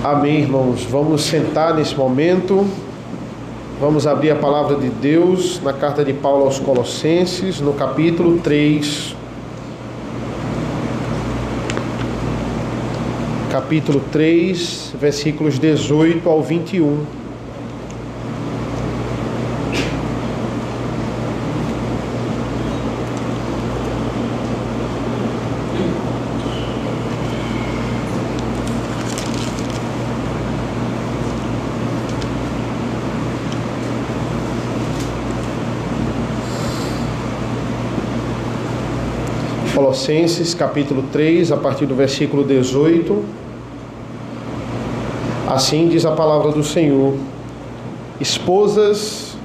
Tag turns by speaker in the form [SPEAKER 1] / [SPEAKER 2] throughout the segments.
[SPEAKER 1] Amém, irmãos. Vamos sentar nesse momento. Vamos abrir a palavra de Deus na carta de Paulo aos Colossenses, no capítulo 3. Capítulo 3, versículos 18 ao 21. Colossenses, capítulo 3, a partir do versículo 18. Assim diz a palavra do Senhor: Esposas,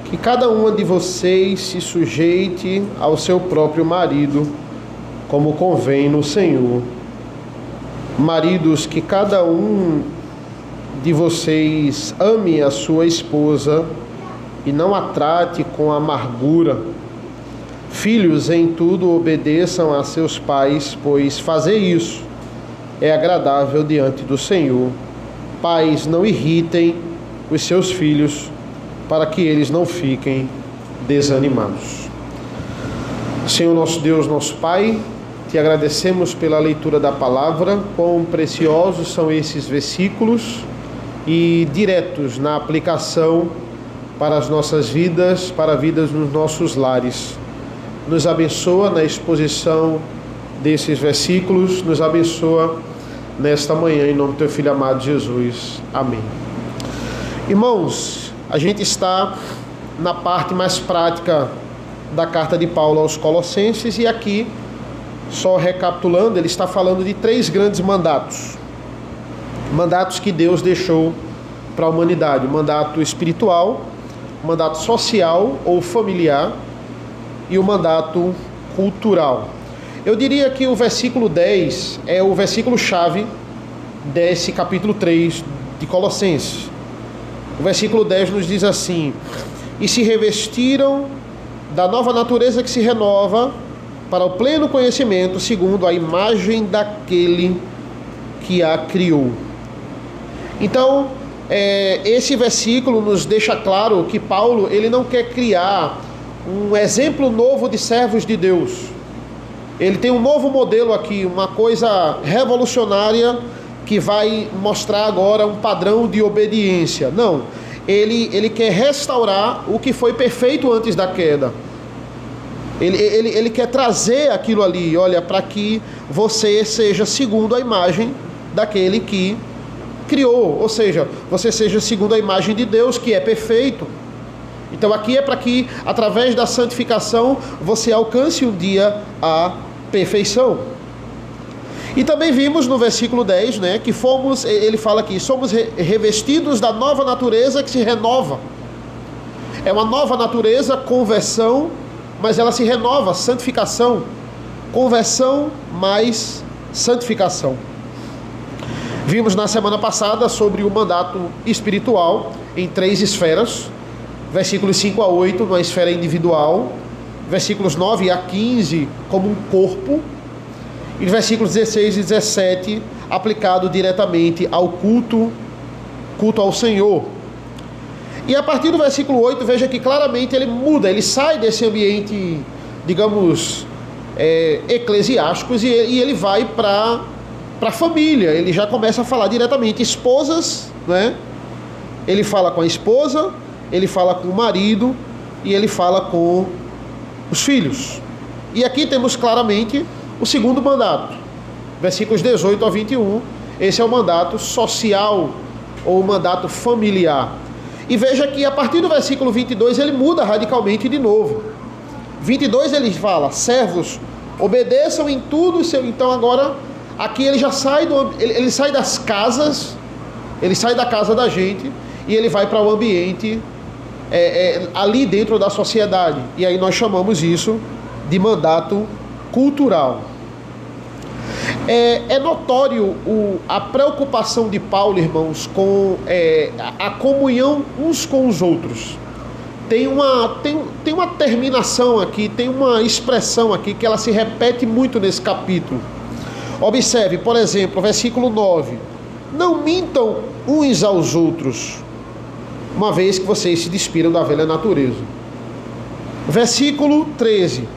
[SPEAKER 1] que cada uma de vocês se sujeite ao seu próprio marido, como convém no Senhor. Maridos, que cada um de vocês ame a sua esposa e não a trate com amargura. Filhos, em tudo obedeçam a seus pais, pois fazer isso é agradável diante do Senhor. Pais, não irritem os seus filhos, para que eles não fiquem desanimados. Senhor nosso Deus, nosso Pai, te agradecemos pela leitura da palavra. Quão preciosos são esses versículos e diretos na aplicação para as nossas vidas, para vidas nos nossos lares. Nos abençoa na exposição desses versículos, nos abençoa nesta manhã, em nome do teu Filho amado Jesus. Amém. Irmãos, a gente está na parte mais prática da carta de Paulo aos Colossenses, e aqui, só recapitulando, ele está falando de 3 grandes mandatos. Mandatos que Deus deixou para a humanidade: o mandato espiritual, o mandato social ou familiar, e o mandato cultural. Eu diria que o versículo 10 é o versículo-chave desse capítulo 3 de Colossenses. O versículo 10 nos diz assim: E se revestiram da nova natureza que se renova para o pleno conhecimento, segundo a imagem daquele que a criou. Então, esse versículo nos deixa claro que Paulo, ele não quer criar um exemplo novo de servos de Deus. Ele tem um novo modelo aqui, uma coisa revolucionária que vai mostrar agora um padrão de obediência. Não, ele quer restaurar o que foi perfeito antes da queda. Ele quer trazer aquilo ali, olha, para que você seja segundo a imagem daquele que criou, ou seja, você seja segundo a imagem de Deus, que é perfeito. Então aqui é para que, através da santificação, você alcance um dia a perfeição. E também vimos no versículo 10, que ele fala aqui, somos revestidos da nova natureza que se renova. É uma nova natureza, conversão, mas ela se renova, santificação. Conversão mais santificação. Vimos na semana passada sobre o mandato espiritual em 3 esferas. Versículos 5 a 8, numa esfera individual. Versículos 9 a 15, como um corpo. E versículos 16 e 17, aplicado diretamente ao culto ao Senhor. E a partir do versículo 8, veja que claramente ele muda, ele sai desse ambiente, digamos, eclesiásticos, e ele vai para a família. Ele já começa a falar diretamente. Esposas, ele fala com a esposa, ele fala com o marido e ele fala com os filhos. E aqui temos claramente o segundo mandato, versículos 18 a 21. Esse é o mandato social ou o mandato familiar. E veja que a partir do versículo 22 ele muda radicalmente de novo. 22 ele fala: servos, obedeçam em tudo o seu. Então agora aqui ele já sai ele sai das casas, ele sai da casa da gente e ele vai para o ambiente ali dentro da sociedade. E aí nós chamamos isso de mandato cultural. É notório a preocupação de Paulo, irmãos, com a comunhão uns com os outros. Tem uma terminação aqui, tem uma expressão aqui que ela se repete muito nesse capítulo. Observe, por exemplo, versículo 9. não mintam uns aos outros, uma vez que vocês se despiram da velha natureza. Versículo 13.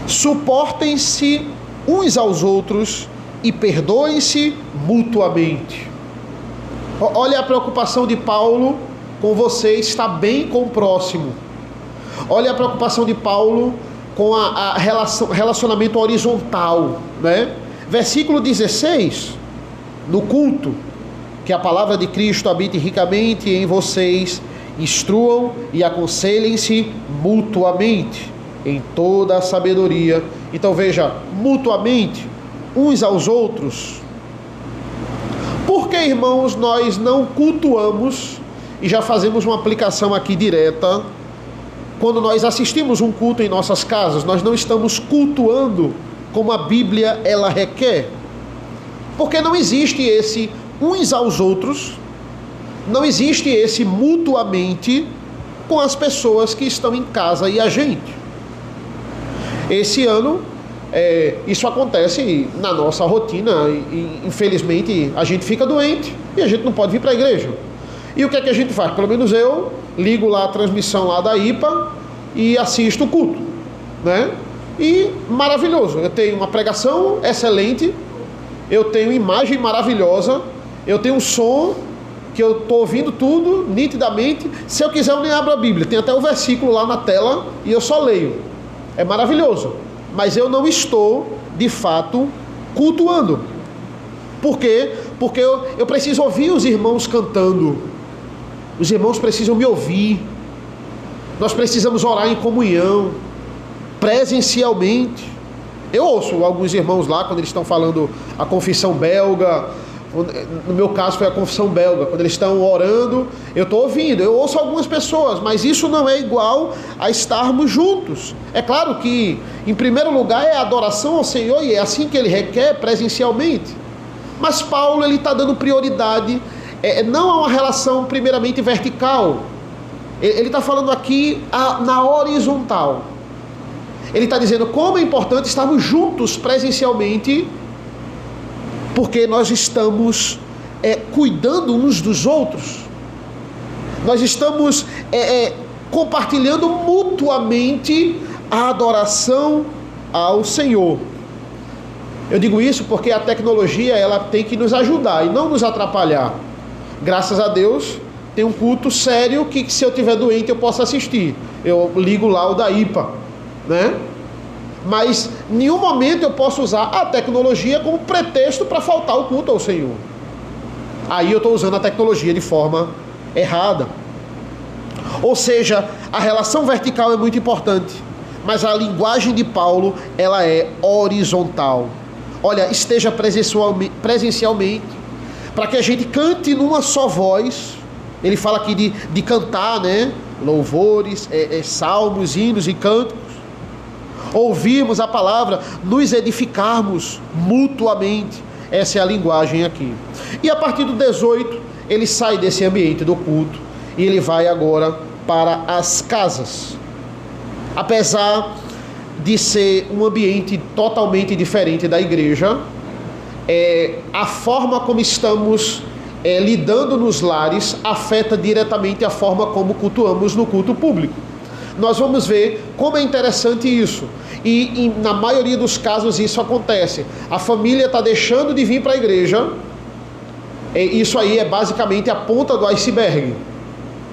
[SPEAKER 1] Suportem-se uns aos outros e perdoem-se mutuamente. Olha a preocupação de Paulo com você estar bem com o próximo. Olha a preocupação de Paulo com a relacionamento horizontal, né? Versículo 16, no culto, que a palavra de Cristo habite ricamente em vocês, instruam e aconselhem-se mutuamente em toda a sabedoria. Então veja, mutuamente, uns aos outros. Por que, irmãos, nós não cultuamos, e já fazemos uma aplicação aqui direta, quando nós assistimos um culto em nossas casas, nós não estamos cultuando como a Bíblia ela requer? Porque não existe esse uns aos outros, não existe esse mutuamente com as pessoas que estão em casa e a gente. Esse ano, isso acontece na nossa rotina e infelizmente a gente fica doente e a gente não pode vir para a igreja. E o que é que a gente faz? Pelo menos eu ligo lá a transmissão lá da IPA e assisto o culto, né? E maravilhoso, eu tenho uma pregação excelente, eu tenho imagem maravilhosa, eu tenho um som que eu estou ouvindo tudo nitidamente. Se eu quiser eu nem abro a Bíblia, tem até o versículo lá na tela e eu só leio. É maravilhoso, mas eu não estou de fato cultuando. Por quê? Porque eu preciso ouvir os irmãos cantando. Os irmãos precisam me ouvir. Nós precisamos orar em comunhão, presencialmente. Eu ouço alguns irmãos lá quando eles estão falando a confissão belga. No meu caso foi a confissão belga. Quando eles estão orando, eu estou ouvindo. Eu ouço algumas pessoas, mas isso não é igual a estarmos juntos. É claro que, em primeiro lugar, é a adoração ao Senhor e é assim que Ele requer presencialmente. Mas Paulo ele está dando prioridade não a uma relação primeiramente vertical. Ele está falando aqui na horizontal. Ele está dizendo como é importante estarmos juntos presencialmente, porque nós estamos cuidando uns dos outros. Nós estamos compartilhando mutuamente a adoração ao Senhor. Eu digo isso porque a tecnologia ela tem que nos ajudar e não nos atrapalhar. Graças a Deus, tem um culto sério que se eu estiver doente eu posso assistir. Eu ligo lá o da IPA, né? Mas em nenhum momento eu posso usar a tecnologia como pretexto para faltar o culto ao Senhor. Aí eu estou usando a tecnologia de forma errada. Ou seja, a relação vertical é muito importante, mas a linguagem de Paulo ela é horizontal. Olha, esteja presencialmente, para que a gente cante numa só voz. Ele fala aqui de cantar, né? Louvores, salmos, hinos e cânticos. Ouvirmos a palavra, nos edificarmos mutuamente. Essa é a linguagem aqui. E a partir do 18, ele sai desse ambiente do culto e ele vai agora para as casas. Apesar de ser um ambiente totalmente diferente da igreja, a forma como estamos lidando nos lares afeta diretamente a forma como cultuamos no culto público. Nós vamos ver como é interessante isso. E na maioria dos casos isso acontece. A família está deixando de vir para a igreja. Isso aí é basicamente a ponta do iceberg.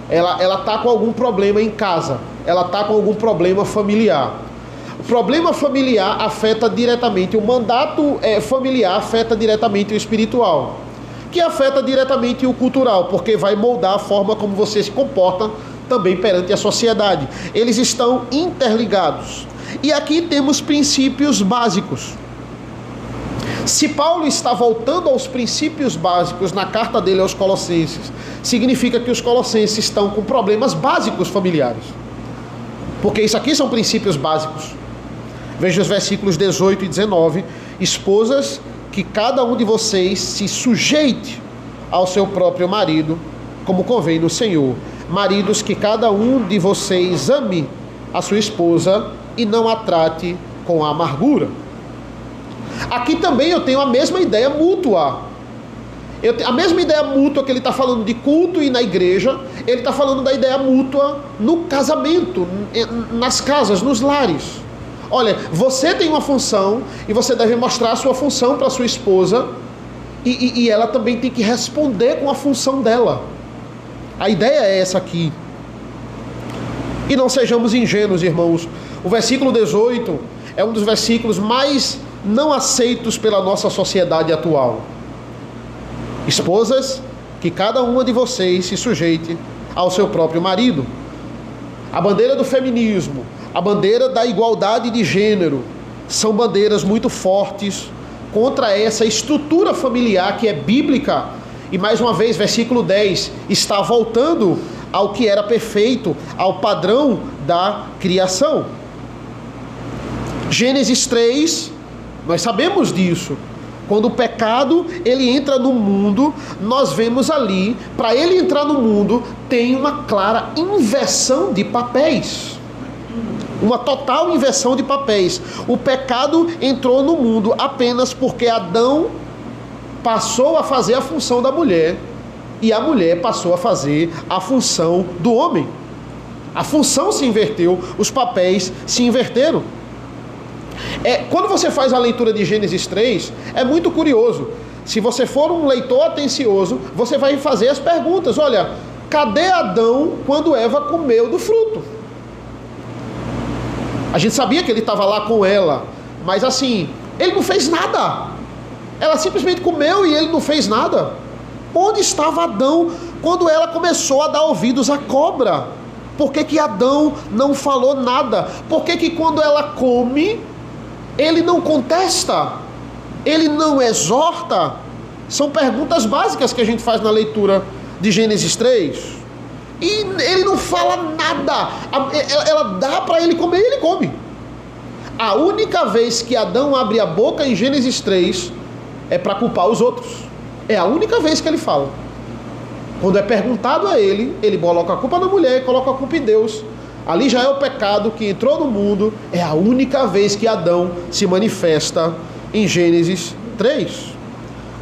[SPEAKER 1] Ela está com algum problema em casa. Ela está com algum problema familiar. O problema familiar afeta diretamente o mandato familiar, afeta diretamente o espiritual, que afeta diretamente o cultural, porque vai moldar a forma como você se comporta também perante a sociedade. Eles estão interligados. E aqui temos princípios básicos. Se Paulo está voltando aos princípios básicos na carta dele aos Colossenses, significa que os colossenses estão com problemas básicos familiares. Porque isso aqui são princípios básicos. Veja os versículos 18 e 19. Esposas, que cada um de vocês se sujeite ao seu próprio marido, como convém no Senhor. Maridos, que cada um de vocês ame a sua esposa e não a trate com amargura. Aqui também eu tenho a mesma ideia mútua. A mesma ideia mútua que ele está falando de culto e na igreja, ele está falando da ideia mútua no casamento, nas casas, nos lares. Olha, você tem uma função e você deve mostrar a sua função para a sua esposa e ela também tem que responder com a função dela. A ideia é essa aqui. E não sejamos ingênuos, irmãos. O versículo 18 é um dos versículos mais não aceitos pela nossa sociedade atual. Esposas, que cada uma de vocês se sujeite ao seu próprio marido. A bandeira do feminismo, a bandeira da igualdade de gênero, são bandeiras muito fortes contra essa estrutura familiar que é bíblica. E mais uma vez, versículo 10, está voltando ao que era perfeito, ao padrão da criação. Gênesis 3, nós sabemos disso. Quando o pecado ele entra no mundo, nós vemos ali, para ele entrar no mundo, tem uma clara inversão de papéis. Uma total inversão de papéis. O pecado entrou no mundo apenas porque Adão passou a fazer a função da mulher e a mulher passou a fazer a função do homem. A função se inverteu, os papéis se inverteram. Quando você faz a leitura de Gênesis 3, é muito curioso. Se você for um leitor atencioso, você vai fazer as perguntas. Olha, cadê Adão quando Eva comeu do fruto? A gente sabia que ele estava lá com ela, mas assim, ele não fez nada. Ela simplesmente comeu e ele não fez nada. Onde estava Adão quando ela começou a dar ouvidos à cobra? Por que Adão não falou nada? Por que quando ela come, ele não contesta? Ele não exorta? São perguntas básicas que a gente faz na leitura de Gênesis 3. E ele não fala nada. Ela dá para ele comer e ele come. A única vez que Adão abre a boca em Gênesis 3 é para culpar os outros. É a única vez que ele fala. Quando é perguntado a ele, ele coloca a culpa na mulher e coloca a culpa em Deus. Ali já é o pecado que entrou no mundo. É a única vez que Adão se manifesta em Gênesis 3.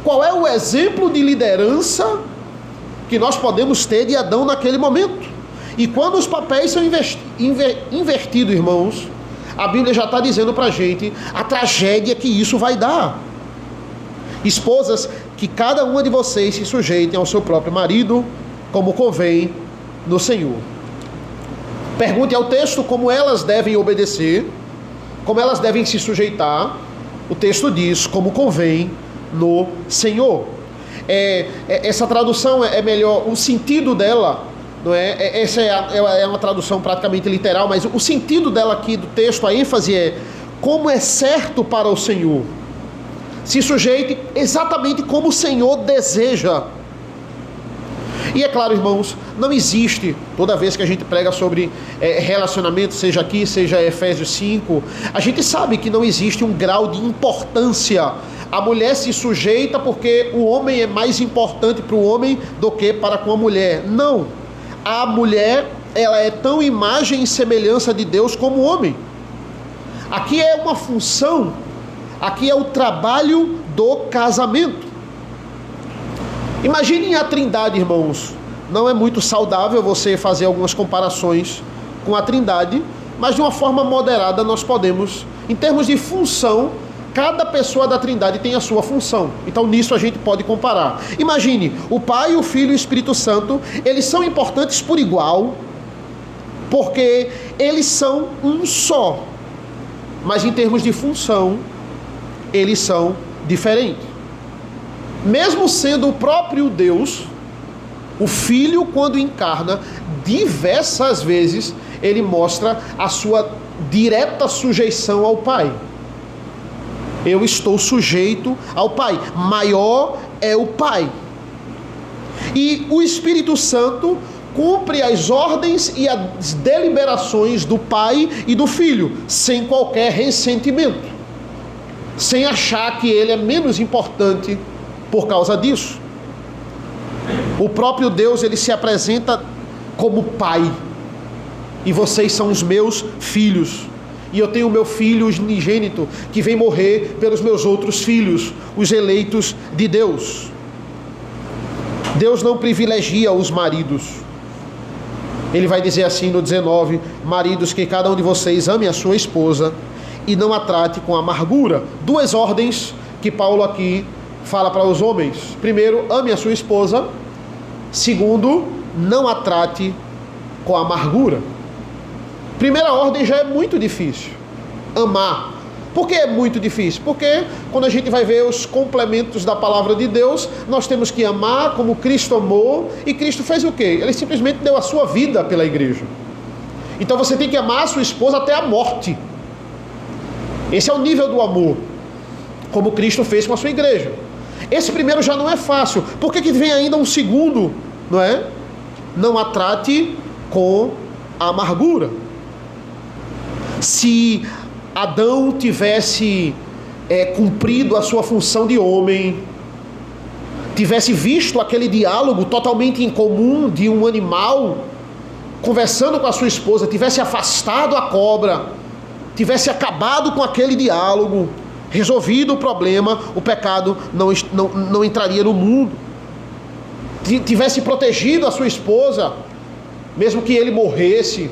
[SPEAKER 1] Qual é o exemplo de liderança que nós podemos ter de Adão naquele momento? E quando os papéis são invertidos, irmãos, a Bíblia já está dizendo para a gente a tragédia que isso vai dar. Esposas, que cada uma de vocês se sujeitem ao seu próprio marido, como convém no Senhor. Pergunte ao texto como elas devem obedecer, como elas devem se sujeitar. O texto diz, como convém no Senhor. Essa tradução é melhor, o sentido dela, não é? Essa é uma tradução praticamente literal, mas o sentido dela aqui do texto, a ênfase é como é certo para o Senhor. Se sujeite exatamente como o Senhor deseja. E é claro, irmãos, não existe, toda vez que a gente prega sobre relacionamento, seja aqui, seja Efésios 5, a gente sabe que não existe um grau de importância. A mulher se sujeita porque o homem é mais importante para o homem do que para com a mulher. Não. A mulher, ela é tão imagem e semelhança de Deus como o homem. Aqui é uma função, aqui é o trabalho do casamento. Imaginem a Trindade, irmãos. Não é muito saudável você fazer algumas comparações com a Trindade, mas de uma forma moderada nós podemos, em termos de função, cada pessoa da Trindade tem a sua função. Então nisso a gente pode comparar. Imagine, o Pai, o Filho e o Espírito Santo, eles são importantes por igual, porque eles são um só. Mas em termos de função, eles são diferentes. Mesmo sendo o próprio Deus, o Filho, quando encarna, diversas vezes, ele mostra a sua direta sujeição ao Pai. Eu estou sujeito ao Pai. Maior é o Pai. E o Espírito Santo cumpre as ordens e as deliberações do Pai e do Filho, sem qualquer ressentimento, sem achar que ele é menos importante por causa disso. O próprio Deus, ele se apresenta como Pai. E vocês são os meus filhos. E eu tenho o meu filho unigênito, que vem morrer pelos meus outros filhos, os eleitos de Deus. Deus não privilegia os maridos. Ele vai dizer assim no 19: maridos, que cada um de vocês ame a sua esposa e não a trate com amargura. Duas ordens que Paulo aqui fala para os homens. Primeiro, ame a sua esposa. Segundo, não a trate com amargura. Primeira ordem já é muito difícil. Amar. Por que é muito difícil? Porque quando a gente vai ver os complementos da palavra de Deus, nós temos que amar como Cristo amou. E Cristo fez o quê? Ele simplesmente deu a sua vida pela igreja. Então você tem que amar a sua esposa até a morte. Esse é o nível do amor, como Cristo fez com a sua igreja. Esse primeiro já não é fácil. Por que vem ainda um segundo, não é? Não a trate com a amargura. Se Adão tivesse cumprido a sua função de homem, tivesse visto aquele diálogo totalmente incomum de um animal conversando com a sua esposa, tivesse afastado a cobra, tivesse acabado com aquele diálogo, resolvido o problema, o pecado não entraria no mundo. Tivesse protegido a sua esposa, mesmo que ele morresse,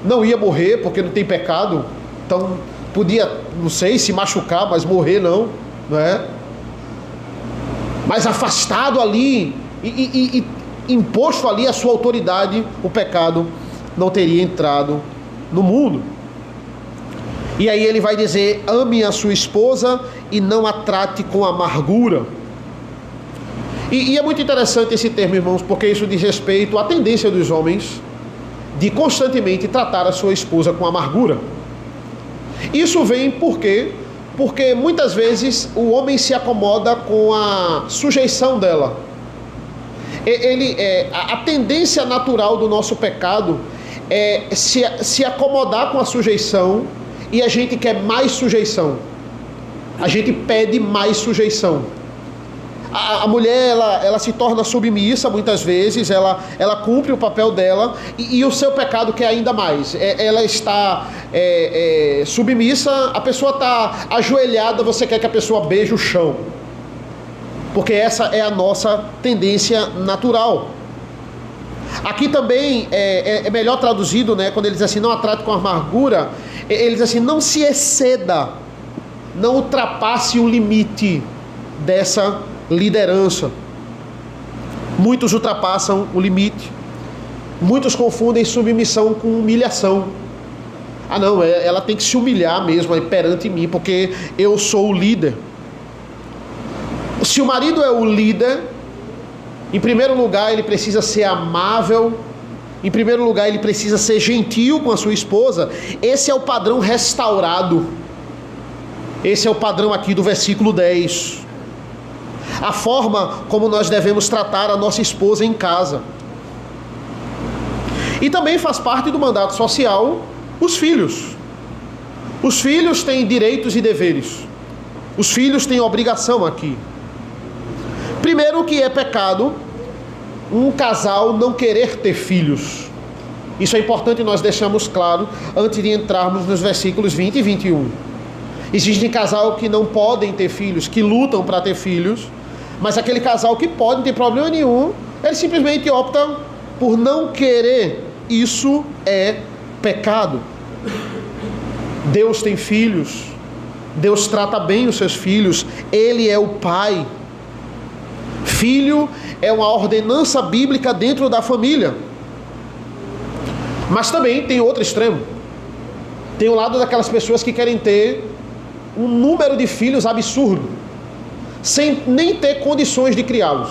[SPEAKER 1] não ia morrer porque não tem pecado. Então podia, não sei, se machucar, mas morrer não é? Mas afastado ali e imposto ali a sua autoridade, o pecado não teria entrado no mundo. E aí ele vai dizer: ame a sua esposa e não a trate com amargura. E é muito interessante esse termo, irmãos, porque isso diz respeito à tendência dos homens de constantemente tratar a sua esposa com amargura. Isso vem por quê? Porque muitas vezes o homem se acomoda com a sujeição dela. A tendência natural do nosso pecado é se acomodar com a sujeição, e a gente quer mais sujeição. A gente pede mais sujeição. A mulher, ela se torna submissa muitas vezes, ela cumpre o papel dela, e o seu pecado quer ainda mais. Ela está submissa, a pessoa está ajoelhada, você quer que a pessoa beije o chão. Porque essa é a nossa tendência natural. Aqui também é melhor traduzido, né, quando ele diz assim: não a trate com amargura. Ele diz assim: não se exceda, não ultrapasse o limite dessa liderança. Muitos ultrapassam o limite. Muitos confundem submissão com humilhação. Ah não, ela tem que se humilhar mesmo aí perante mim, porque eu sou o líder. Se o marido é o líder, em primeiro lugar ele precisa ser amável. Em primeiro lugar ele precisa ser gentil com a sua esposa. Esse é o padrão restaurado. Esse é o padrão aqui do versículo 10. A forma como nós devemos tratar a nossa esposa em casa. E também faz parte do mandato social os filhos. Os filhos têm direitos e deveres. Os filhos têm obrigação aqui. Primeiro, que é pecado um casal não querer ter filhos. Isso é importante nós deixarmos claro antes de entrarmos nos versículos 20 e 21. Existem casal que não podem ter filhos, que lutam para ter filhos, mas aquele casal que pode, não tem problema nenhum, ele simplesmente opta por não querer. Isso é pecado. Deus tem filhos, Deus trata bem os seus filhos, Ele é o Pai. Filho é uma ordenança bíblica dentro da família. Mas também tem outro extremo. Tem o lado daquelas pessoas que querem ter um número de filhos absurdo, sem nem ter condições de criá-los.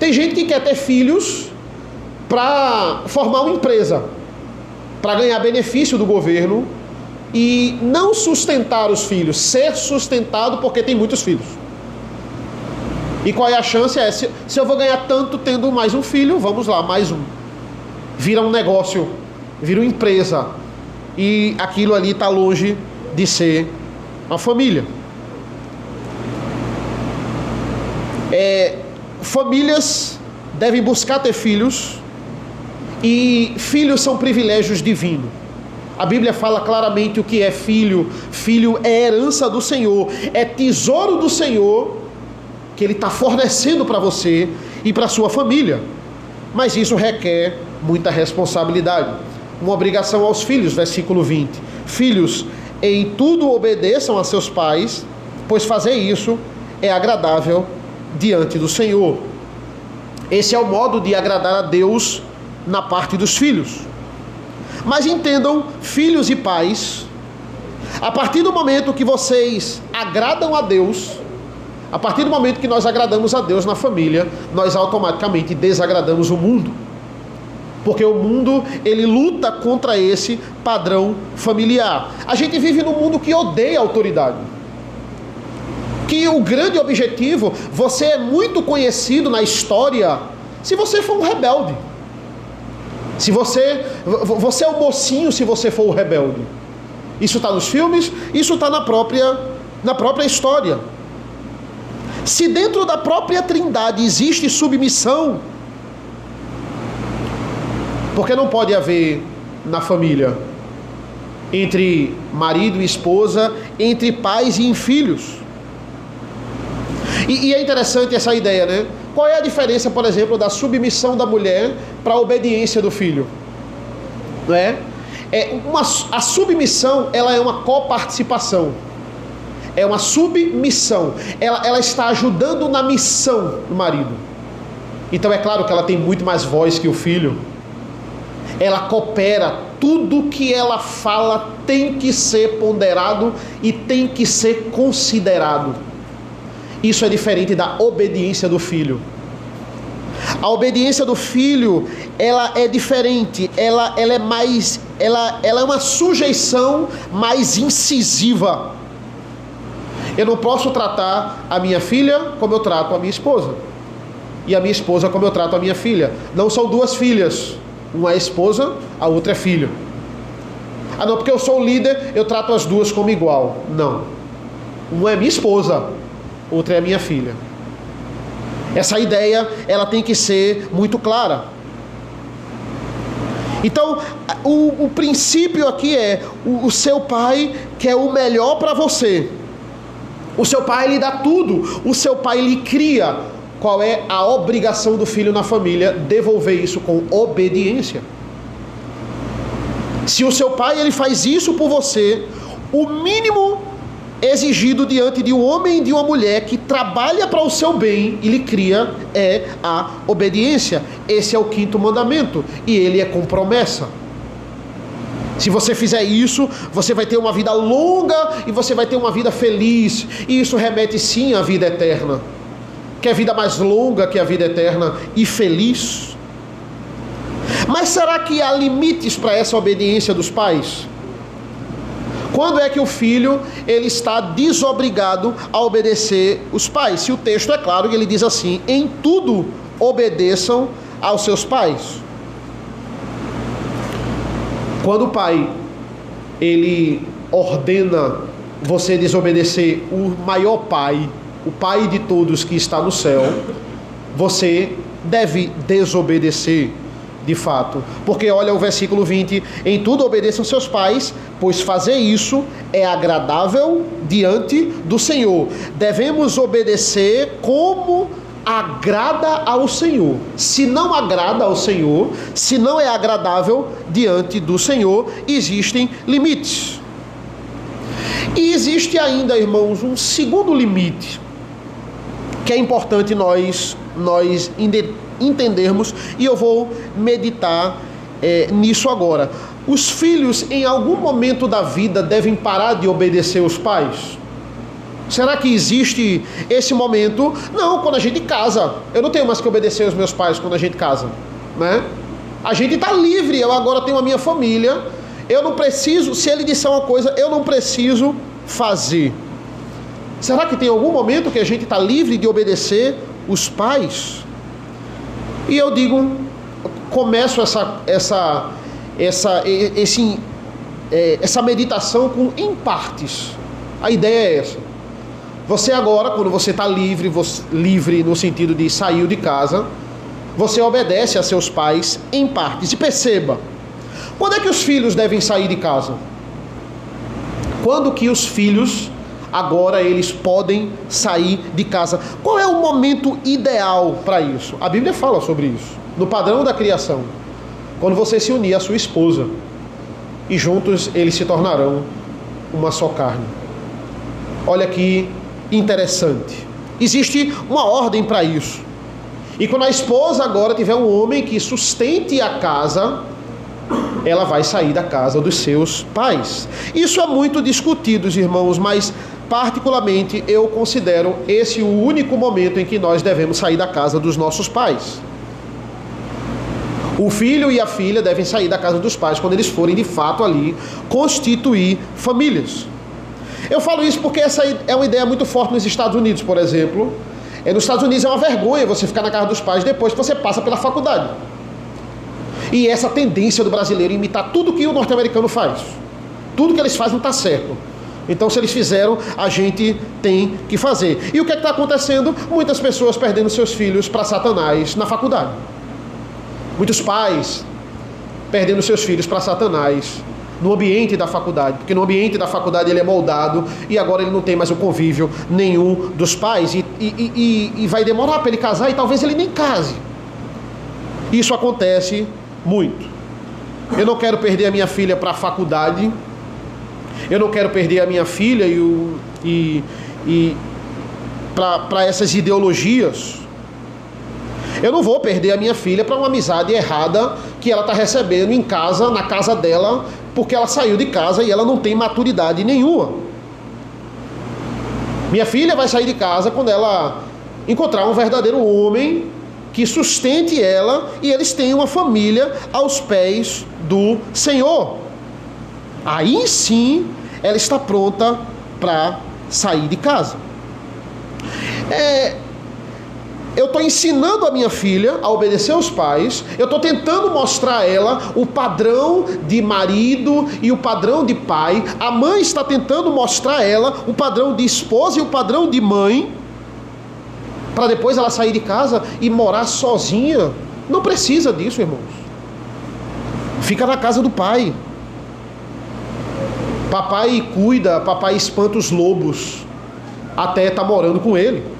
[SPEAKER 1] Tem gente que quer ter filhos para formar uma empresa, para ganhar benefício do governo e não sustentar os filhos, ser sustentado porque tem muitos filhos. E qual é a chance? Se eu vou ganhar tanto tendo mais um filho, vamos lá, mais um. Vira um negócio, vira uma empresa, e aquilo ali está longe de ser uma família. Famílias devem buscar ter filhos, e filhos são privilégios divinos. A Bíblia fala claramente o que é filho. Filho é herança do Senhor, é tesouro do Senhor que Ele está fornecendo para você, e para sua família. Mas isso requer muita responsabilidade. Uma obrigação aos filhos, versículo 20. Filhos, em tudo obedeçam a seus pais, pois fazer isso é agradável diante do Senhor. Esse é o modo de agradar a Deus na parte dos filhos. Mas entendam, filhos e pais, a partir do momento que vocês agradam a Deus, a partir do momento que nós agradamos a Deus na família, nós automaticamente desagradamos o mundo. Porque o mundo, ele luta contra esse padrão familiar. A gente vive num mundo que odeia a autoridade. Que o grande objetivo, você é muito conhecido na história se você for um rebelde. Se você é o mocinho se você for o rebelde. Isso está nos filmes, isso está na própria história. Se dentro da própria Trindade existe submissão, porque não pode haver na família, entre marido e esposa, entre pais e filhos. E é interessante essa ideia, né? Qual é a diferença, por exemplo, da submissão da mulher para a obediência do filho? Não é? A submissão, ela é uma coparticipação. É uma submissão. Ela está ajudando na missão do marido. Então é claro que ela tem muito mais voz que o filho. Ela coopera. Tudo que ela fala tem que ser ponderado e tem que ser considerado. Isso é diferente da obediência do filho. A obediência do filho, ela é diferente. Ela é uma sujeição mais incisiva. Eu não posso tratar a minha filha como eu trato a minha esposa. E a minha esposa como eu trato a minha filha. Não são duas filhas. Uma é esposa, a outra é filho. Ah não, porque eu sou o líder, eu trato as duas como igual. Não. Uma é minha esposa, outra é minha filha. Essa ideia, ela tem que ser muito clara. Então, o princípio aqui é, o seu pai quer o melhor para você. O seu pai lhe dá tudo. O seu pai lhe cria. Qual é a obrigação do filho na família? Devolver isso com obediência. Se o seu pai ele faz isso por você, o mínimo exigido diante de um homem e de uma mulher que trabalha para o seu bem e lhe cria é a obediência. Esse é o 5º mandamento e ele é com promessa. Se você fizer isso, você vai ter uma vida longa e você vai ter uma vida feliz. E isso remete sim à vida eterna. Quer vida mais longa que a vida eterna e feliz? Mas será que há limites para essa obediência dos pais? Quando é que o filho ele está desobrigado a obedecer os pais? Se o texto é claro, ele diz assim: em tudo obedeçam aos seus pais. Quando o pai ele ordena você desobedecer o maior pai, o pai de todos que está no céu, você deve desobedecer de fato. Porque olha o versículo 20: em tudo obedeçam seus pais, pois fazer isso é agradável diante do Senhor. Devemos obedecer como agrada ao Senhor. Se não agrada ao Senhor, se não é agradável diante do Senhor, existem limites. E existe ainda, irmãos, um segundo limite que é importante nós entendermos, e eu vou meditar nisso agora. Os filhos, em algum momento da vida, devem parar de obedecer os pais? Será que existe esse momento? Não, quando a gente casa. Eu não tenho mais que obedecer aos meus pais quando a gente casa, né? A gente está livre, eu agora tenho a minha família, eu não preciso, se ele disser uma coisa, eu não preciso fazer. Será que tem algum momento que a gente está livre de obedecer os pais? E eu digo, começo essa meditação em partes. A ideia é essa. Você agora, quando você está livre no sentido de saiu de casa, você obedece a seus pais em partes. E perceba, quando é que os filhos devem sair de casa? Quando que os filhos agora eles podem sair de casa. Qual é o momento ideal para isso? A Bíblia fala sobre isso. No padrão da criação, quando você se unir à sua esposa, e juntos eles se tornarão uma só carne. Olha que interessante. Existe uma ordem para isso. E quando a esposa agora tiver um homem que sustente a casa, ela vai sair da casa dos seus pais. Isso é muito discutido, irmãos, mas particularmente eu considero esse o único momento em que nós devemos sair da casa dos nossos pais. O filho e a filha devem sair da casa dos pais quando eles forem de fato ali constituir famílias. Eu falo isso porque essa é uma ideia muito forte nos Estados Unidos, por exemplo. Nos Estados Unidos é uma vergonha você ficar na casa dos pais depois que você passa pela faculdade. E essa tendência do brasileiro imitar tudo que o norte-americano faz. Tudo que eles fazem está certo. Então, se eles fizeram, a gente tem que fazer. E o que está acontecendo? Muitas pessoas perdendo seus filhos para Satanás na faculdade. Muitos pais perdendo seus filhos para Satanás no ambiente da faculdade, porque no ambiente da faculdade ele é moldado e agora ele não tem mais o convívio nenhum dos pais e vai demorar para ele casar e talvez ele nem case. Isso acontece muito. Eu não quero perder a minha filha para a faculdade, eu não quero perder a minha filha para essas ideologias. Eu não vou perder a minha filha para uma amizade errada que ela está recebendo em casa, na casa dela, porque ela saiu de casa e ela não tem maturidade nenhuma. Minha filha vai sair de casa quando ela encontrar um verdadeiro homem que sustente ela e eles tenham uma família aos pés do Senhor. Aí sim ela está pronta para sair de casa. Eu estou ensinando a minha filha a obedecer aos pais, eu estou tentando mostrar a ela o padrão de marido e o padrão de pai, a mãe está tentando mostrar a ela o padrão de esposa e o padrão de mãe, para depois ela sair de casa e morar sozinha. Não precisa disso, irmãos. Fica na casa do pai. Papai cuida, papai espanta os lobos, até estar morando com ele.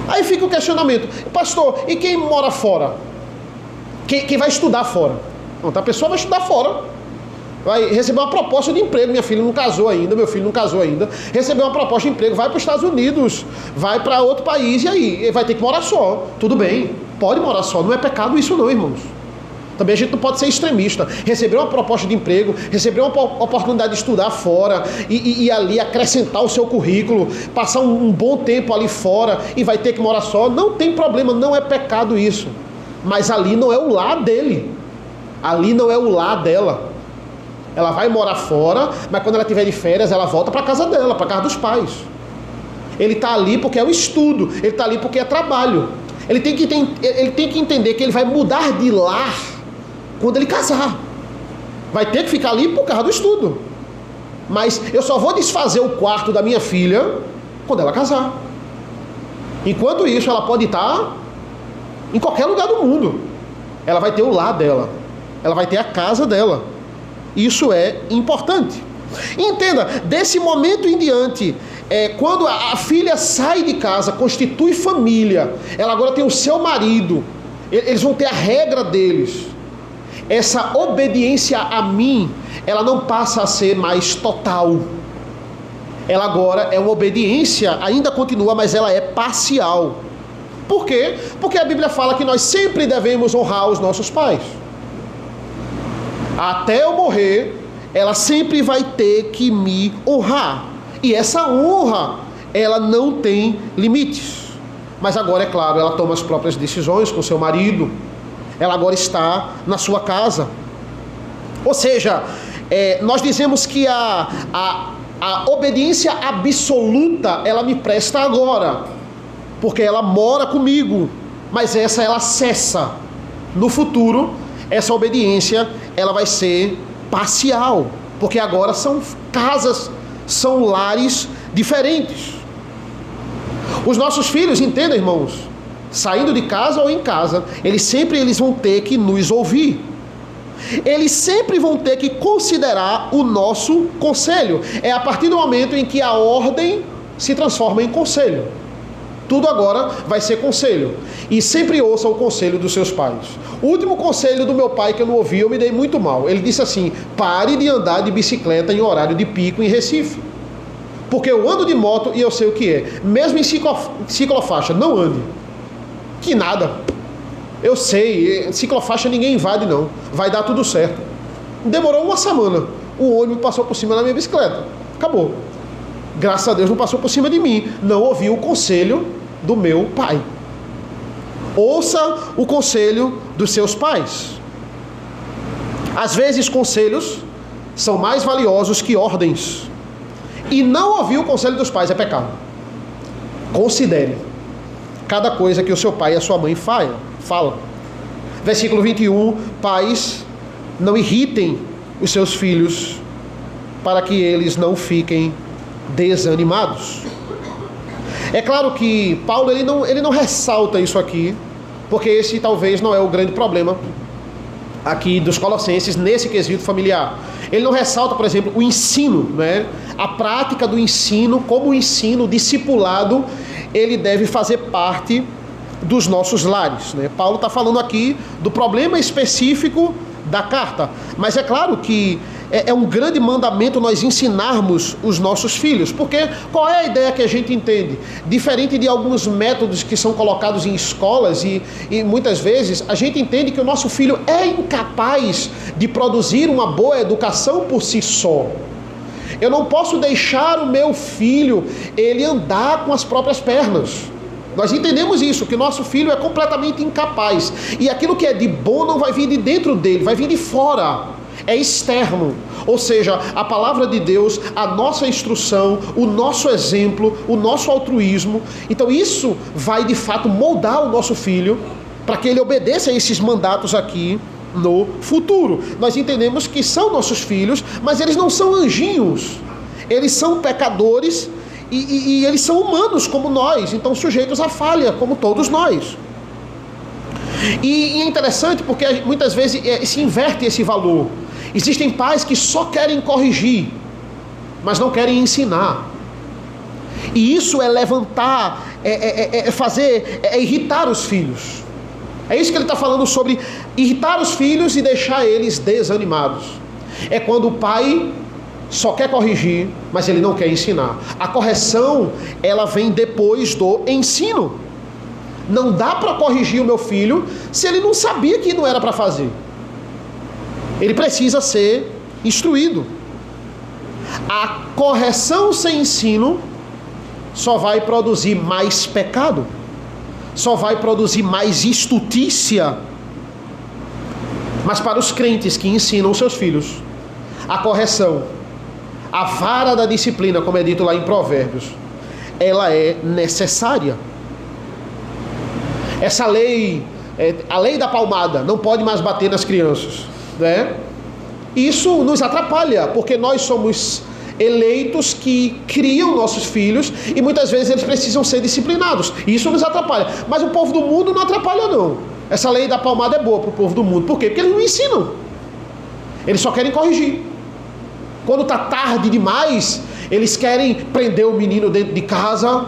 [SPEAKER 1] Aí fica o questionamento: pastor, e quem mora fora? Quem vai estudar fora? Então, a pessoa vai estudar fora, vai receber uma proposta de emprego. Minha filha não casou ainda, meu filho não casou ainda. Recebeu uma proposta de emprego, vai para os Estados Unidos, vai para outro país, e aí? Ele vai ter que morar só. Tudo bem, pode morar só, não é pecado isso não, irmãos. Também a gente não pode ser extremista. Receber uma proposta de emprego, receber uma oportunidade de estudar fora e ali acrescentar o seu currículo, passar um bom tempo ali fora e vai ter que morar só, não tem problema, não é pecado isso. Mas ali não é o lar dele. Ali não é o lar dela. Ela vai morar fora, mas quando ela estiver de férias, ela volta para casa dela, para casa dos pais. Ele está ali porque é o estudo, ele está ali porque é trabalho. Ele tem que entender que ele vai mudar de lar quando ele casar. Vai ter que ficar ali por causa do estudo. Mas eu só vou desfazer o quarto da minha filha quando ela casar. Enquanto isso, ela pode estar em qualquer lugar do mundo. Ela vai ter o lar dela. Ela vai ter a casa dela. Isso é importante. Entenda, desse momento em diante, quando a filha sai de casa, constitui família, ela agora tem o seu marido, eles vão ter a regra deles. Essa obediência a mim, ela não passa a ser mais total. Ela agora é uma obediência, ainda continua, mas ela é parcial. Por quê? Porque a Bíblia fala que nós sempre devemos honrar os nossos pais. Até eu morrer, ela sempre vai ter que me honrar. E essa honra, ela não tem limites. Mas agora, é claro, ela toma as próprias decisões com seu marido. Ela agora está na sua casa. Ou seja, nós dizemos que a obediência absoluta, ela me presta agora, porque ela mora comigo. Mas ela cessa. No futuro, essa obediência, ela vai ser parcial, porque agora são casas, são lares diferentes. Os nossos filhos, entendem, irmãos? Saindo de casa ou em casa, eles vão ter que nos ouvir. eles sempre vão ter que considerar o nosso conselho. É a partir do momento em que a ordem se transforma em conselho. Tudo agora vai ser conselho. E sempre ouça o conselho dos seus pais. O último conselho do meu pai que eu não ouvi, eu me dei muito mal. Ele disse assim: pare de andar de bicicleta em horário de pico em Recife. Porque eu ando de moto e eu sei o que é. Mesmo em ciclofaixa, não ande. Que nada. Eu sei, ciclofaixa ninguém invade não. Vai dar tudo certo. Demorou uma semana. O ônibus passou por cima da minha bicicleta. Acabou. Graças a Deus não passou por cima de mim. Não ouvi o conselho do meu pai. Ouça o conselho dos seus pais. Às vezes conselhos são mais valiosos que ordens. E não ouvir o conselho dos pais é pecado. Considere cada coisa que o seu pai e a sua mãe fala. Versículo 21, pais, não irritem os seus filhos para que eles não fiquem desanimados. É claro que Paulo ele não ressalta isso aqui, porque esse talvez não é o grande problema aqui dos Colossenses nesse quesito familiar. Ele não ressalta, por exemplo, o ensino, né? A prática do ensino, como o ensino, o discipulado, ele deve fazer parte dos nossos lares, né? Paulo está falando aqui do problema específico da carta, mas é claro que é um grande mandamento nós ensinarmos os nossos filhos, porque qual é a ideia que a gente entende? Diferente de alguns métodos que são colocados em escolas e muitas vezes a gente entende que o nosso filho é incapaz de produzir uma boa educação por si só. Eu não posso deixar o meu filho ele andar com as próprias pernas. Nós entendemos isso, que o nosso filho é completamente incapaz. E aquilo que é de bom não vai vir de dentro dele, vai vir de fora. É externo. Ou seja, a palavra de Deus, a nossa instrução, o nosso exemplo, o nosso altruísmo. Então isso vai de fato moldar o nosso filho para que ele obedeça a esses mandatos aqui no futuro. Nós entendemos que são nossos filhos, mas eles não são anjinhos. Eles são pecadores e eles são humanos como nós, então sujeitos à falha, como todos nós. E é interessante porque muitas vezes se inverte esse valor. Existem pais que só querem corrigir, mas não querem ensinar. E isso é levantar, irritar os filhos. É isso que ele está falando sobre irritar os filhos e deixar eles desanimados. É quando o pai só quer corrigir, mas ele não quer ensinar. A correção, ela vem depois do ensino. Não dá para corrigir o meu filho se ele não sabia que não era para fazer. Ele precisa ser instruído. A correção sem ensino só vai produzir mais pecado, só vai produzir mais estutícia. Mas para os crentes que ensinam seus filhos, a correção, a vara da disciplina, como é dito lá em Provérbios, ela é necessária. Essa lei, a lei da palmada, não pode mais bater nas crianças, né? Isso nos atrapalha, porque nós somos eleitos que criam nossos filhos e muitas vezes eles precisam ser disciplinados. Isso nos atrapalha. Mas o povo do mundo não atrapalha, não. Essa lei da palmada é boa para o povo do mundo. Por quê? Porque eles não ensinam. Eles só querem corrigir. Quando está tarde demais, eles querem prender o menino dentro de casa.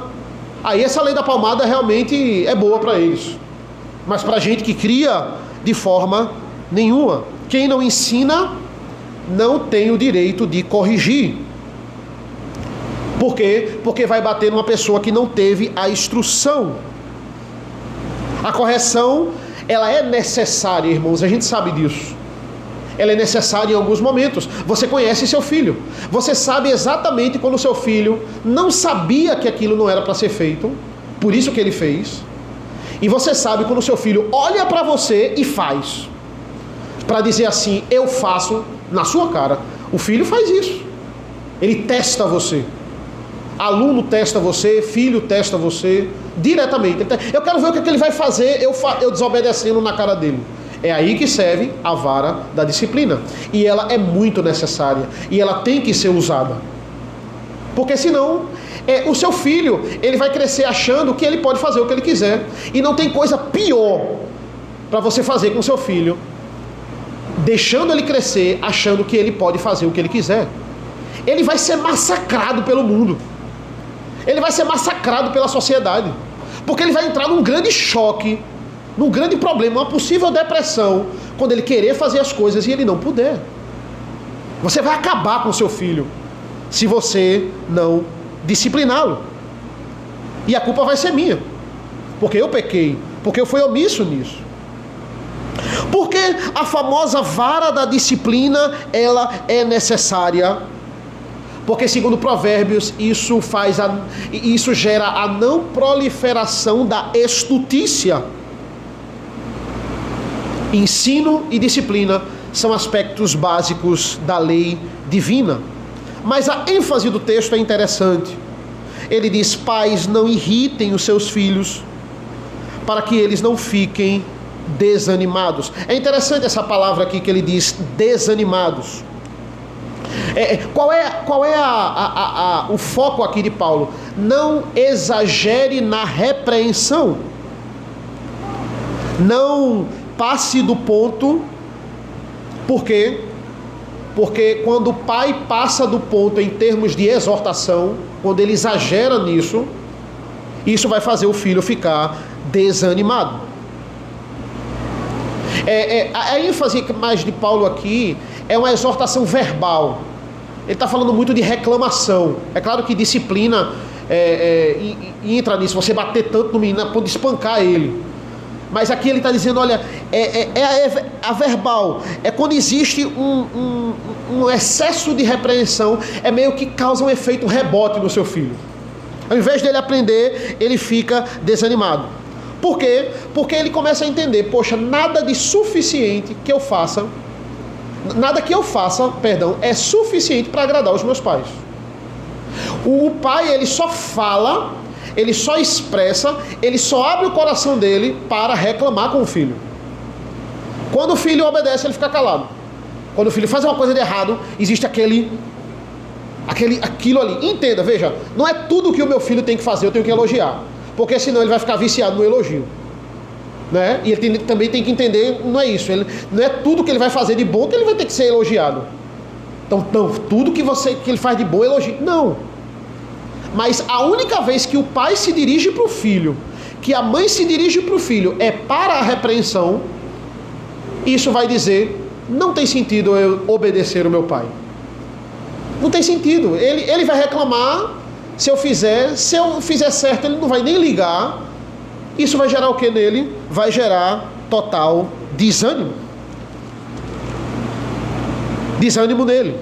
[SPEAKER 1] Aí essa lei da palmada realmente é boa para eles. Mas para a gente que cria, de forma nenhuma. Quem não ensina não tem o direito de corrigir. Por quê? Porque vai bater numa pessoa que não teve a instrução. A correção, ela é necessária, irmãos, a gente sabe disso. Ela é necessária em alguns momentos. Você conhece seu filho. Você sabe exatamente quando o seu filho não sabia que aquilo não era para ser feito, por isso que ele fez. E você sabe quando o seu filho olha para você e faz. Para dizer assim, eu faço na sua cara. O filho faz isso. Ele testa você. Aluno testa você, filho testa você, diretamente. Eu quero ver o que ele vai fazer, eu desobedecendo na cara dele. É aí que serve a vara da disciplina. E ela é muito necessária. E ela tem que ser usada. Porque senão, o seu filho, ele vai crescer achando que ele pode fazer o que ele quiser. E não tem coisa pior para você fazer com o seu filho deixando ele crescer, achando que ele pode fazer o que ele quiser, ele vai ser massacrado pelo mundo. Ele vai ser massacrado pela sociedade. Porque ele vai entrar num grande choque, num grande problema, uma possível depressão, quando ele querer fazer as coisas e ele não puder. Você vai acabar com o seu filho se você não discipliná-lo. E a culpa vai ser minha, porque eu pequei, porque eu fui omisso nisso. Porque a famosa vara da disciplina, ela é necessária. Porque segundo Provérbios, isso gera a não proliferação da estutícia. Ensino e disciplina são aspectos básicos da lei divina. Mas a ênfase do texto é interessante. Ele diz: pais, não irritem os seus filhos, para que eles não fiquem desanimados. É interessante essa palavra aqui que ele diz, desanimados. Qual é o foco aqui de Paulo? Não exagere na repreensão. Não passe do ponto. Por quê? Porque quando o pai passa do ponto em termos de exortação, quando ele exagera nisso, isso vai fazer o filho ficar desanimado. A ênfase mais de Paulo aqui é uma exortação verbal. Ele está falando muito de reclamação. É claro que disciplina entra nisso, você bater tanto no menino a ponto de espancar ele. Mas aqui ele está dizendo, olha, a verbal. É quando existe um excesso de repreensão, é meio que causa um efeito rebote no seu filho. Ao invés dele aprender, ele fica desanimado. Por quê? Porque ele começa a entender, poxa, nada de suficiente que eu faça, é suficiente para agradar os meus pais. O pai, ele só fala, ele só expressa, ele só abre o coração dele para reclamar com o filho. Quando o filho obedece, ele fica calado. Quando o filho faz uma coisa de errado, existe aquilo ali. Entenda, veja, não é tudo que o meu filho tem que fazer, eu tenho que elogiar. Porque senão ele vai ficar viciado no elogio. Né? E ele também tem que entender, não é isso. Não é tudo que ele vai fazer de bom que ele vai ter que ser elogiado. Então, não, tudo que ele faz de bom, elogio. Não. Mas a única vez que o pai se dirige para o filho, que a mãe se dirige para o filho, é para a repreensão, isso vai dizer, não tem sentido eu obedecer o meu pai. Não tem sentido. Ele vai reclamar, se eu fizer certo, ele não vai nem ligar. Isso vai gerar o que nele? Vai gerar total desânimo. Desânimo nele.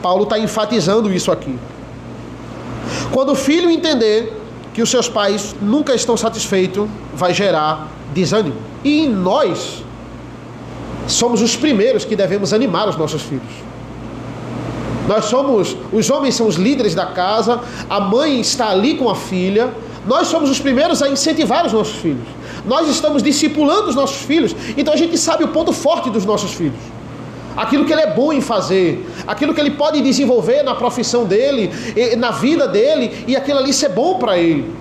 [SPEAKER 1] Paulo está enfatizando isso aqui. Quando o filho entender que os seus pais nunca estão satisfeitos, vai gerar desânimo. E nós somos os primeiros que devemos animar os nossos filhos. Os homens são os líderes da casa, a mãe está ali com a filha. Nós somos os primeiros a incentivar os nossos filhos. Nós estamos discipulando os nossos filhos, então a gente sabe o ponto forte dos nossos filhos. Aquilo que ele é bom em fazer, aquilo que ele pode desenvolver na profissão dele, na vida dele, e aquilo ali ser bom para ele.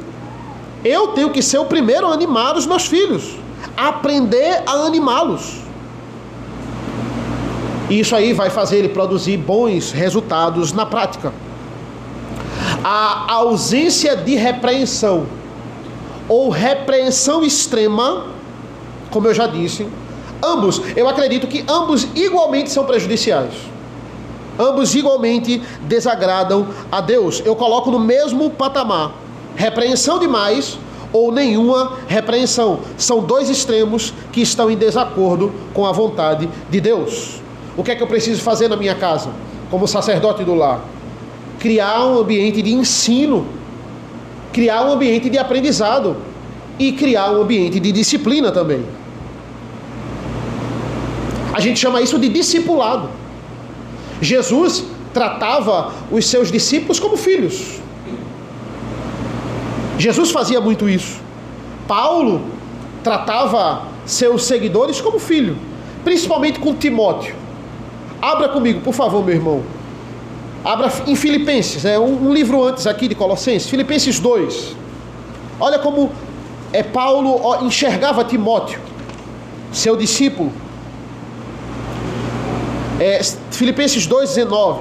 [SPEAKER 1] Eu tenho que ser o primeiro a animar os meus filhos, a aprender a animá-los. E isso aí vai fazer ele produzir bons resultados na prática. A ausência de repreensão ou repreensão extrema, como eu já disse, eu acredito que ambos igualmente são prejudiciais. Ambos igualmente desagradam a Deus. Eu coloco no mesmo patamar. Repreensão demais ou nenhuma repreensão. São dois extremos que estão em desacordo com a vontade de Deus. O que é que eu preciso fazer na minha casa, como sacerdote do lar? Criar um ambiente de ensino, criar um ambiente de aprendizado e criar um ambiente de disciplina também. A gente chama isso de discipulado. Jesus tratava os seus discípulos como filhos. Jesus fazia muito isso. Paulo tratava seus seguidores como filho, principalmente com Timóteo. Abra comigo, por favor, meu irmão. Abra em Filipenses, um livro antes aqui de Colossenses, Filipenses 2. Olha como Paulo enxergava Timóteo, seu discípulo. Filipenses 2,19.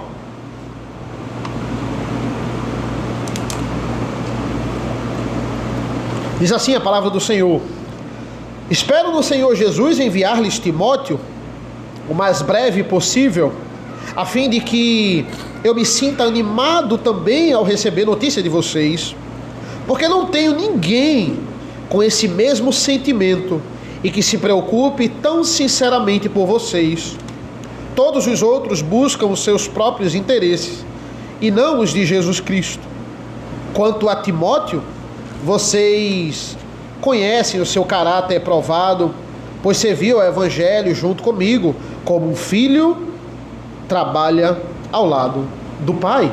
[SPEAKER 1] Diz assim a palavra do Senhor: espero no Senhor Jesus enviar-lhes Timóteo o mais breve possível, a fim de que eu me sinta animado também ao receber notícia de vocês, porque não tenho ninguém com esse mesmo sentimento e que se preocupe tão sinceramente por vocês. Todos os outros buscam os seus próprios interesses e não os de Jesus Cristo. Quanto a Timóteo, vocês conhecem o seu caráter provado, pois serviu ao Evangelho junto comigo, como um filho trabalha ao lado do pai.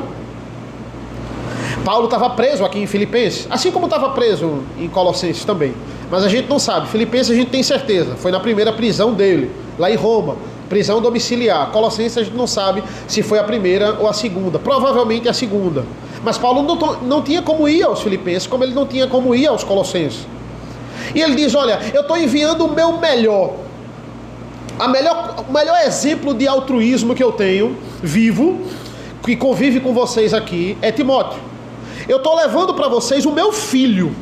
[SPEAKER 1] Paulo estava preso aqui em Filipenses, assim como estava preso em Colossenses também. Mas a gente não sabe. Filipenses a gente tem certeza, foi na primeira prisão dele, lá em Roma, prisão domiciliar. Colossenses a gente não sabe se foi a primeira ou a segunda, provavelmente a segunda. Mas Paulo não tinha como ir aos Filipenses, como ele não tinha como ir aos Colossenses. E ele diz: olha, eu estou enviando o meu melhor. O melhor exemplo de altruísmo que eu tenho, vivo, que convive com vocês aqui, é Timóteo. Eu estou levando para vocês o meu filho.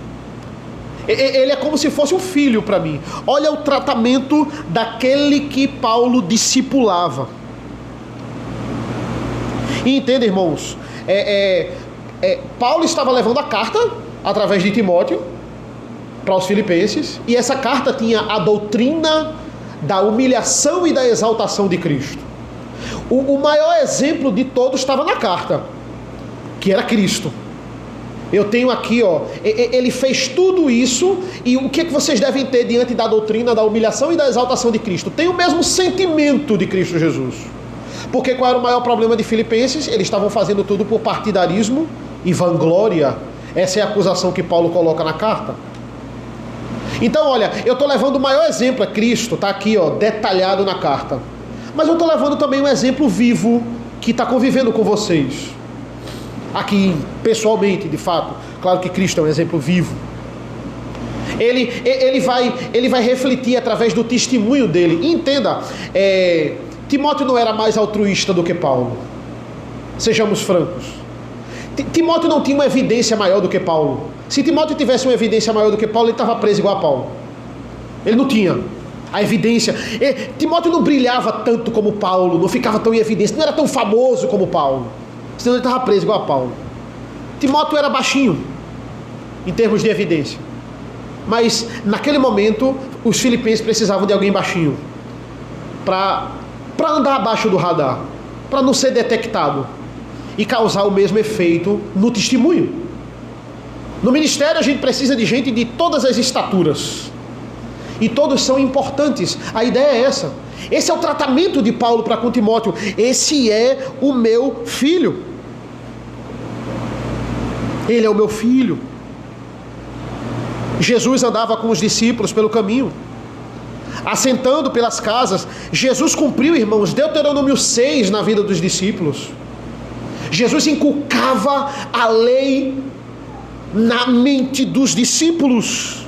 [SPEAKER 1] Ele é como se fosse um filho para mim. Olha o tratamento daquele que Paulo discipulava. E entenda, irmãos, Paulo estava levando a carta através de Timóteo para os filipenses, e essa carta tinha a doutrina da humilhação e da exaltação de Cristo. O maior exemplo de todos estava na carta, que era Cristo. Eu tenho aqui, ele fez tudo isso, e o que vocês devem ter diante da doutrina da humilhação e da exaltação de Cristo? Tem o mesmo sentimento de Cristo Jesus. Porque qual era o maior problema de Filipenses? Eles estavam fazendo tudo por partidarismo e vanglória. Essa é a acusação que Paulo coloca na carta. Então, olha, eu estou levando o maior exemplo, é Cristo, está aqui, detalhado na carta. Mas eu estou levando também um exemplo vivo que está convivendo com vocês. Aqui, pessoalmente, de fato. Claro que Cristo é um exemplo vivo. Ele vai refletir através do testemunho dele. E entenda, Timóteo não era mais altruísta do que Paulo. Sejamos francos. Timóteo não tinha uma evidência maior do que Paulo. Se Timóteo tivesse uma evidência maior do que Paulo, ele estava preso igual a Paulo. Ele não tinha a evidência. Timóteo não brilhava tanto como Paulo, não ficava tão em evidência, não era tão famoso como Paulo. Senão ele estava preso igual a Paulo. Timóteo era baixinho em termos de evidência. Mas naquele momento, os filipenses precisavam de alguém baixinho para andar abaixo do radar, para não ser detectado e causar o mesmo efeito no testemunho. No ministério a gente precisa de gente de todas as estaturas, e todos são importantes. A ideia é essa. Esse é o tratamento de Paulo para com Timóteo. Esse é o meu filho. Ele é o meu filho. Jesus andava com os discípulos pelo caminho, assentando pelas casas. Jesus cumpriu, irmãos, Deuteronômio 6 na vida dos discípulos. Jesus inculcava a lei na mente dos discípulos.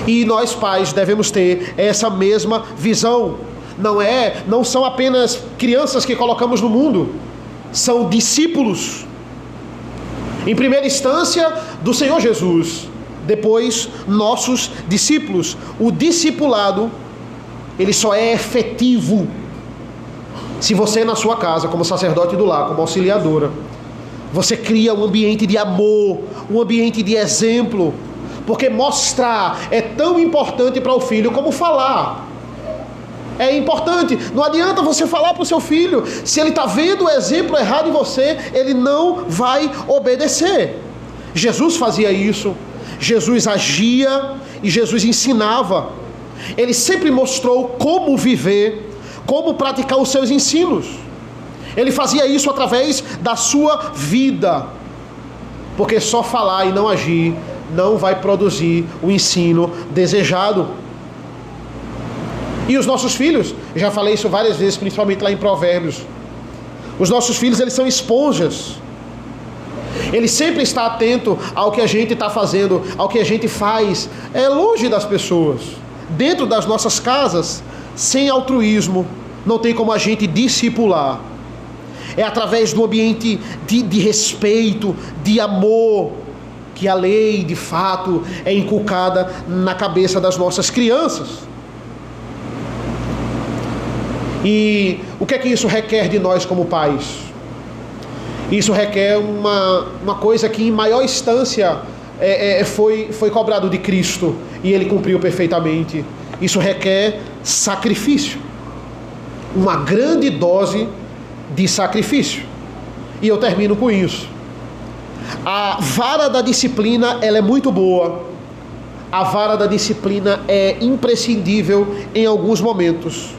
[SPEAKER 1] E nós, pais, devemos ter essa mesma visão. Não são apenas crianças que colocamos no mundo, são discípulos. Em primeira instância, do Senhor Jesus, depois nossos discípulos. O discipulado, ele só é efetivo se você na sua casa, como sacerdote do lar, como auxiliadora, você cria um ambiente de amor, um ambiente de exemplo. Porque mostrar é tão importante para o filho como falar. É importante. Não adianta você falar para o seu filho. Se ele está vendo o exemplo errado em você, ele não vai obedecer. Jesus fazia isso. Jesus agia e Jesus ensinava. Ele sempre mostrou como viver, como praticar os seus ensinos. Ele fazia isso através da sua vida. Porque só falar e não agir não vai produzir o ensino desejado. E os nossos filhos, já falei isso várias vezes, principalmente lá em Provérbios. Os nossos filhos, eles são esponjas. Ele sempre está atento ao que a gente está fazendo, ao que a gente faz. É longe das pessoas, dentro das nossas casas, sem altruísmo, não tem como a gente discipular. É através do ambiente de respeito, de amor, que a lei, de fato, é inculcada na cabeça das nossas crianças. E o que é que isso requer de nós como pais? Isso requer uma coisa que em maior instância foi cobrado de Cristo, e Ele cumpriu perfeitamente. Isso requer sacrifício, uma grande dose de sacrifício. E eu termino com isso. A vara da disciplina, ela é muito boa. A vara da disciplina é imprescindível em alguns momentos.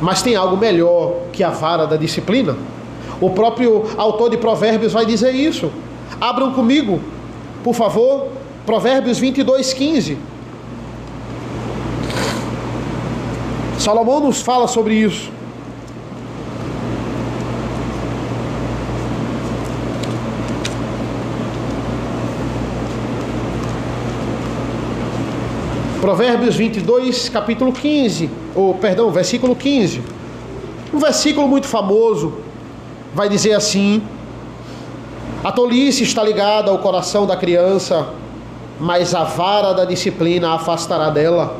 [SPEAKER 1] Mas tem algo melhor que a vara da disciplina. O próprio autor de Provérbios vai dizer isso. Abram comigo, por favor, Provérbios 22:15. Salomão nos fala sobre isso. Provérbios 22, capítulo 15, versículo 15. Um versículo muito famoso, vai dizer assim: a tolice está ligada ao coração da criança, mas a vara da disciplina a afastará dela.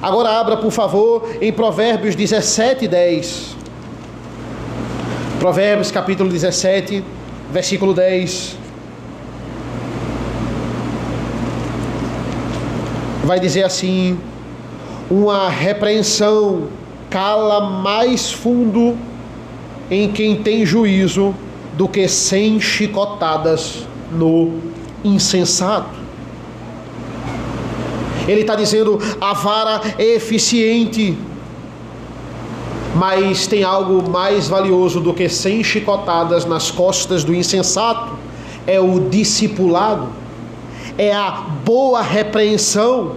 [SPEAKER 1] Agora abra, por favor, em Provérbios 17:10. Provérbios capítulo 17, versículo 10. Vai dizer assim: uma repreensão cala mais fundo em quem tem juízo do que 100 chicotadas no insensato. Ele está dizendo, a vara é eficiente, mas tem algo mais valioso do que 100 chicotadas nas costas do insensato. É o discipulado, é a boa repreensão.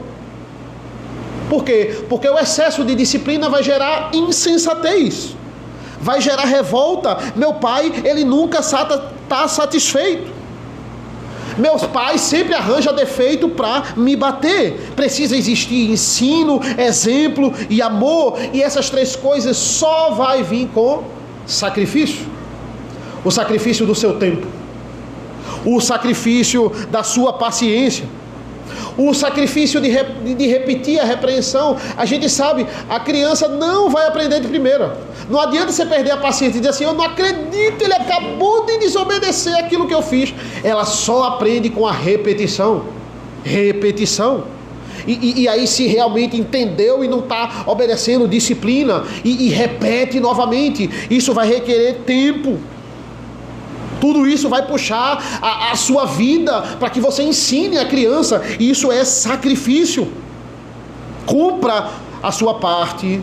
[SPEAKER 1] Por quê? Porque o excesso de disciplina vai gerar insensatez, vai gerar revolta. Meu pai, ele nunca está satisfeito. Meus pais sempre arranjam defeito para me bater. Precisa existir ensino, exemplo e amor. E essas três coisas só vai vir com sacrifício. O sacrifício do seu tempo, o sacrifício da sua paciência, o sacrifício de repetir a repreensão. A gente sabe, a criança não vai aprender de primeira. Não adianta você perder a paciência e dizer assim, eu não acredito, ele acabou de desobedecer aquilo que eu fiz. Ela só aprende com a repetição. Repetição. E aí, se realmente entendeu e não está obedecendo disciplina, e repete novamente, isso vai requerer tempo. Tudo isso vai puxar a sua vida para que você ensine a criança. E isso é sacrifício. Cumpra a sua parte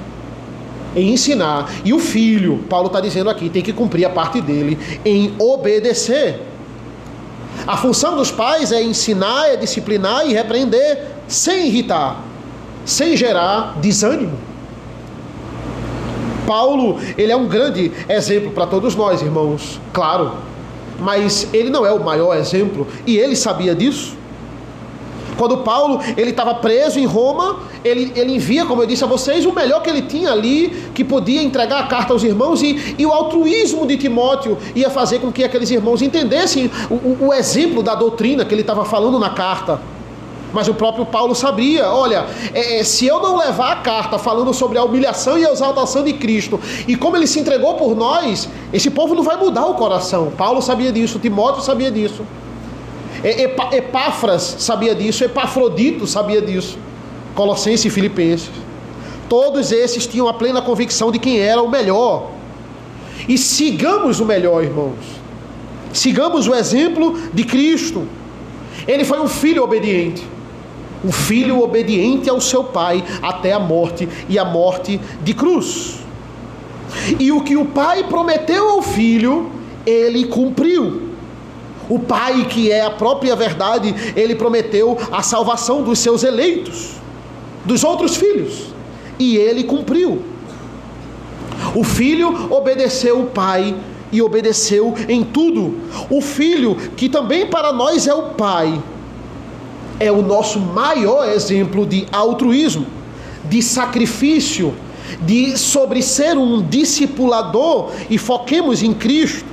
[SPEAKER 1] em ensinar. E o filho, Paulo está dizendo aqui, tem que cumprir a parte dele em obedecer. A função dos pais é ensinar, é disciplinar e repreender sem irritar, sem gerar desânimo. Paulo, ele é um grande exemplo para todos nós, irmãos, claro. Mas ele não é o maior exemplo, e ele sabia disso. Quando Paulo ele estava preso em Roma, ele envia, como eu disse a vocês, o melhor que ele tinha ali, que podia entregar a carta aos irmãos, e o altruísmo de Timóteo ia fazer com que aqueles irmãos entendessem o exemplo da doutrina que ele estava falando na carta. Mas o próprio Paulo sabia, olha, se eu não levar a carta falando sobre a humilhação e a exaltação de Cristo, e como ele se entregou por nós, esse povo não vai mudar o coração. Paulo sabia disso, Timóteo sabia disso, Epáfras sabia disso, Epafrodito sabia disso, Colossenses e Filipenses. Todos esses tinham a plena convicção de quem era o melhor. E sigamos o melhor, irmãos. Sigamos o exemplo de Cristo. Ele foi um filho obediente. Um filho obediente ao seu pai até a morte, e a morte de cruz. E o que o pai prometeu ao filho, ele cumpriu. O pai, que é a própria verdade, ele prometeu a salvação dos seus eleitos, dos outros filhos, e ele cumpriu. O filho obedeceu o pai e obedeceu em tudo. O filho, que também para nós é o pai, é o nosso maior exemplo de altruísmo, de sacrifício, sobre ser um discipulador e foquemos em Cristo.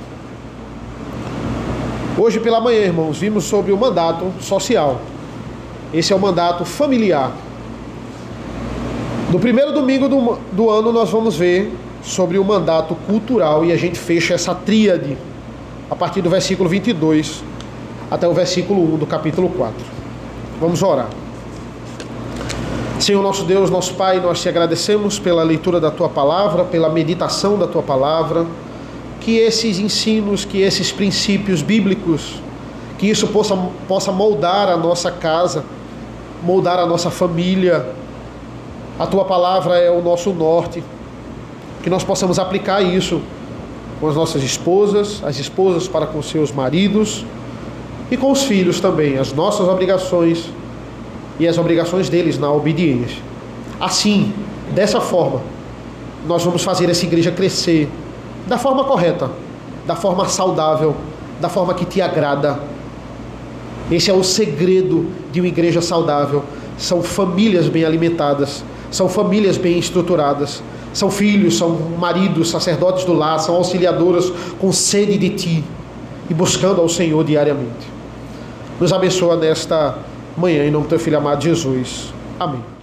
[SPEAKER 1] Hoje pela manhã, irmãos, vimos sobre o mandato social. Esse é o mandato familiar. No primeiro domingo do ano nós vamos ver sobre o mandato cultural e a gente fecha essa tríade a partir do versículo 22 até o versículo 1 do capítulo 4. Vamos orar. Senhor nosso Deus, nosso Pai, nós te agradecemos pela leitura da Tua Palavra, pela meditação da Tua Palavra, que esses ensinos, que esses princípios bíblicos, que isso possa moldar a nossa casa, moldar a nossa família. A Tua Palavra é o nosso norte, que nós possamos aplicar isso com as nossas esposas, as esposas para com seus maridos e com os filhos também, as nossas obrigações e as obrigações deles na obediência. Assim, dessa forma, nós vamos fazer essa igreja crescer da forma correta, da forma saudável, da forma que te agrada. Esse é o segredo de uma igreja saudável. São famílias bem alimentadas, são famílias bem estruturadas, são filhos, são maridos, sacerdotes do lar, são auxiliadoras com sede de ti e buscando ao Senhor diariamente. Nos abençoa nesta manhã, em nome do teu Filho amado Jesus. Amém.